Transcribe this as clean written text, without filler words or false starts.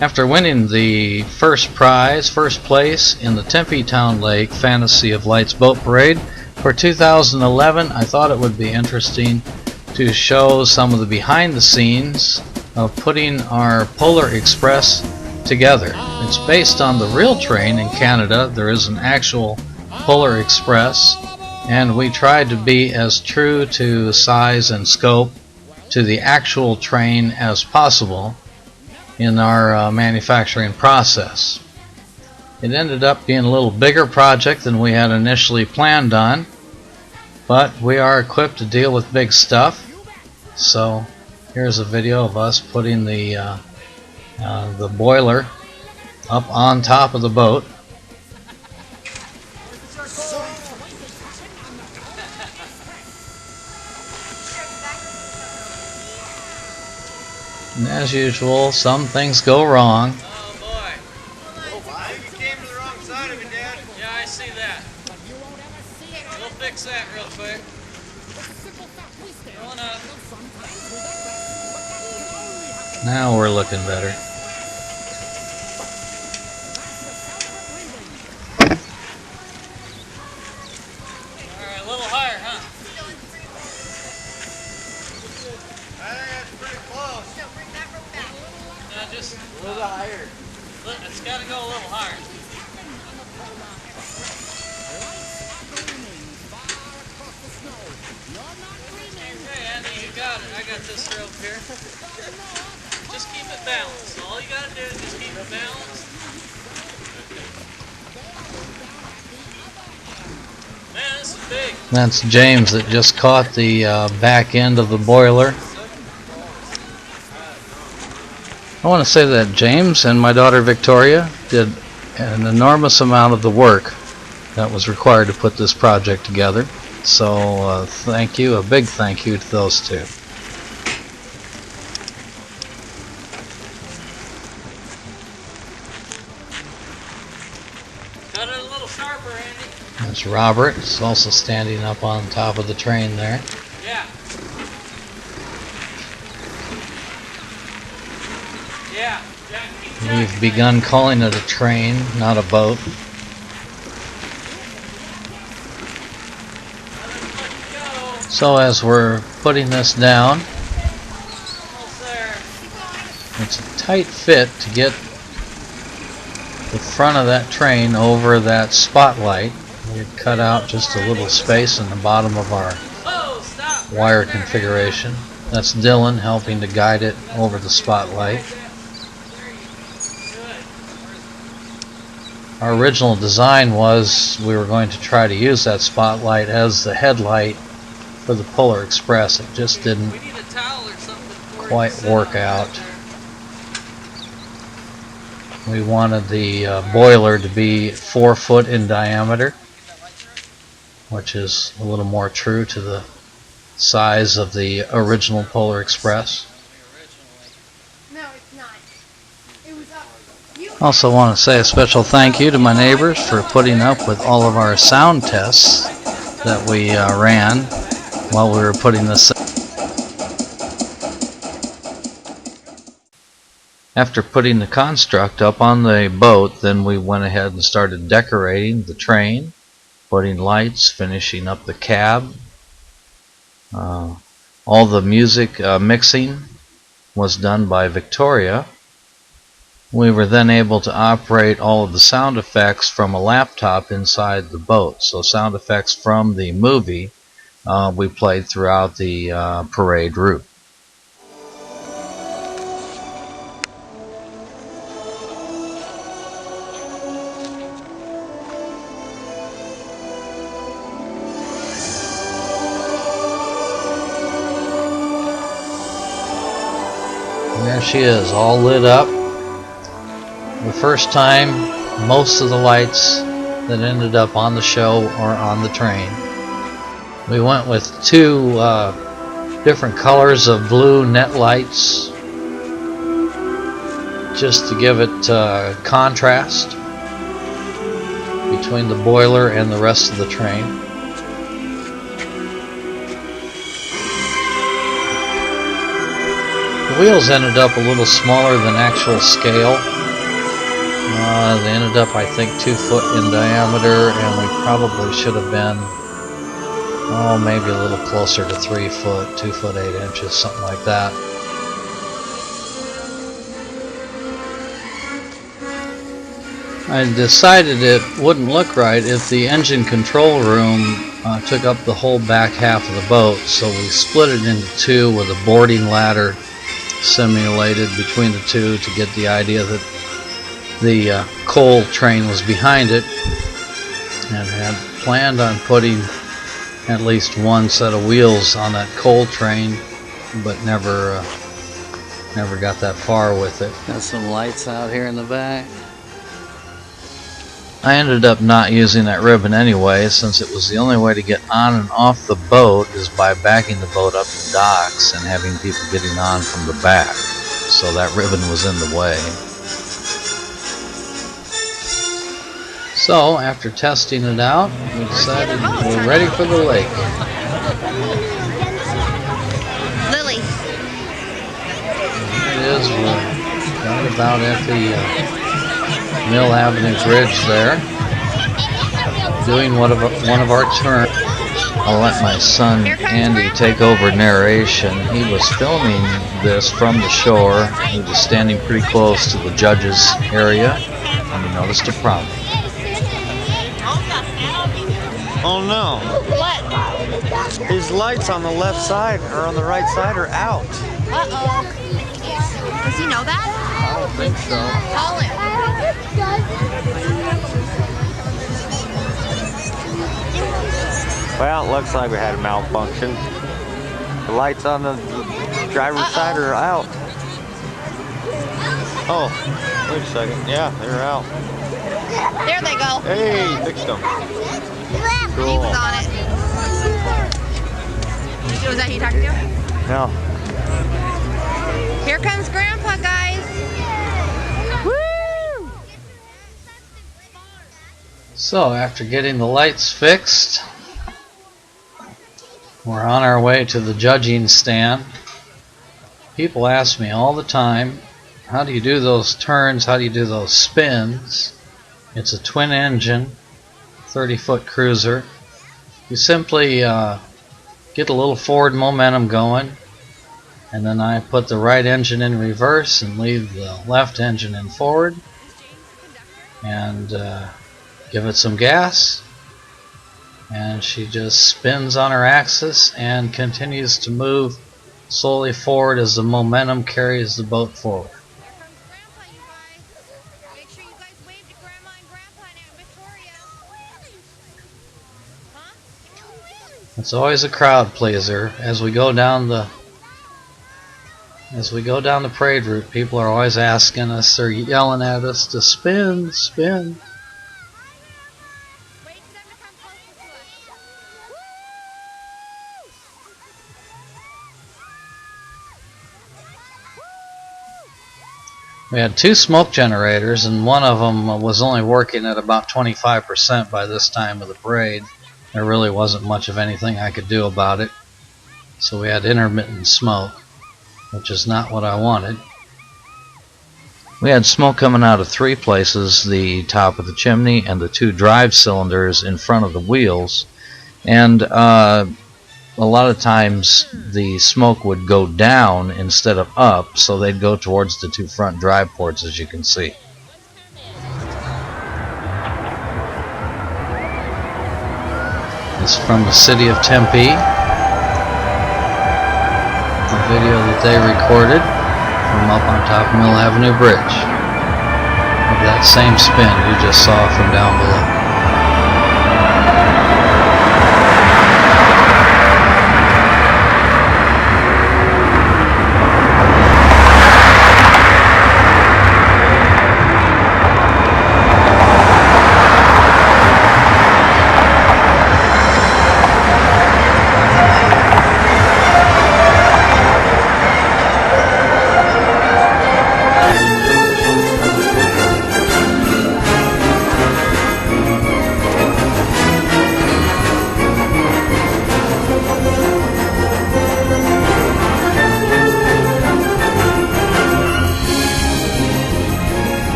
After winning the first place in the Tempe Town Lake Fantasy of Lights Boat Parade for 2011, I thought it would be interesting to show some of the behind the scenes of putting our Polar Express together. It's based on the real train in Canada. There is an actual Polar Express, and we tried to be as true to size and scope to the actual train as possible in our manufacturing process. It ended up being a little bigger project than we had initially planned on, but we are equipped to deal with big stuff. So here's a video of us putting the boiler up on top of the boat. And as usual, some things go wrong. Oh boy. I think you came to the wrong side of it, Dad. Yeah, I see that. We'll fix that real quick. Rolling up. Now we're looking better. Alright, a little higher, huh? That's pretty close. No, bring that rope back. No, just a little higher. It's got to go a little higher. Hey, Andy, you got it. I got this rope here. Just keep it balanced. All you got to do is just keep it balanced. Man, this is big. That's James that just caught the back end of the boiler. I want to say that James and my daughter Victoria did an enormous amount of the work that was required to put this project together. So thank you, a big thank you to those two. Cut it a little sharper, Andy. That's Robert. He's also standing up on top of the train there. Yeah. Yeah. We've begun calling it a train, not a boat. So as we're putting this down, it's a tight fit to get the front of that train over that spotlight. We cut out just a little space in the bottom of our wire configuration. That's Dylan helping to guide it over the spotlight. Our original design was we were going to try to use that spotlight as the headlight for the Polar Express. It just didn't quite work out. We wanted the boiler to be 4 foot in diameter, which is a little more true to the size of the original Polar Express. Also want to say a special thank you to my neighbors for putting up with all of our sound tests that we ran while we were putting this. After putting the construct up on the boat, then we went ahead and started decorating the train, putting lights, finishing up the cab. All the music mixing was done by Victoria. We were then able to operate all of the sound effects from a laptop inside the boat. So sound effects from the movie we played throughout the parade route. And there she is, all lit up. The first time, most of the lights that ended up on the show or on the train. We went with two different colors of blue net lights just to give it contrast between the boiler and the rest of the train. The wheels ended up a little smaller than actual scale. They ended up, I think, 2 foot in diameter, and we probably should have been, oh, maybe a little closer to 3 foot, 2 foot 8 inches, something like that. I decided it wouldn't look right if the engine control room took up the whole back half of the boat, so we split it into 2 with a boarding ladder simulated between the 2 to get the idea that the coal train was behind it, and had planned on putting at least 1 set of wheels on that coal train, but never got that far with it. Got some lights out here in the back. I ended up not using that ribbon anyway, since it was the only way to get on and off the boat is by backing the boat up the docks and having people getting on from the back. So that ribbon was in the way. So after testing it out, we decided we're ready for the lake. Lily. There it is. We're right about at the Mill Avenue Bridge there, doing one of our turns. I'll let my son Andy take over narration. He was filming this from the shore. He was standing pretty close to the judge's area, and he noticed a problem. Oh no. What? His lights on the left side or on the right side are out. Uh-oh. Does he know that? I don't think so. Call him. Well, it looks like we had a malfunction. The lights on the driver's side are out. Oh, wait a second. Yeah, they're out. There they go. Hey, fixed them. Cool. He was on it. Was that who you talking to? No. Here comes Grandpa, guys. Woo! So after getting the lights fixed, we're on our way to the judging stand. People ask me all the time, how do you do those turns? How do you do those spins? It's a twin engine, 30-foot cruiser. You simply get a little forward momentum going, and then I put the right engine in reverse and leave the left engine in forward, and give it some gas, and she just spins on her axis and continues to move slowly forward as the momentum carries the boat forward. Make sure you guys wave to Grandma and Grandpa and Aunt Victoria. Huh? It's always a crowd pleaser. As we go down the parade route, people are always asking us, they're yelling at us to spin, spin. Wait for them to come closer to us. We had 2 smoke generators, and one of them was only working at about 25% by this time of the parade. There really wasn't much of anything I could do about it, so we had intermittent smoke, which is not what I wanted. We had smoke coming out of 3 places: the top of the chimney and the 2 drive cylinders in front of the wheels, and a lot of times the smoke would go down instead of up, so they'd go towards the 2 front drive ports, as you can see. This is from the city of Tempe, a video that they recorded from up on top of Mill Avenue Bridge, of that same spin you just saw from down below.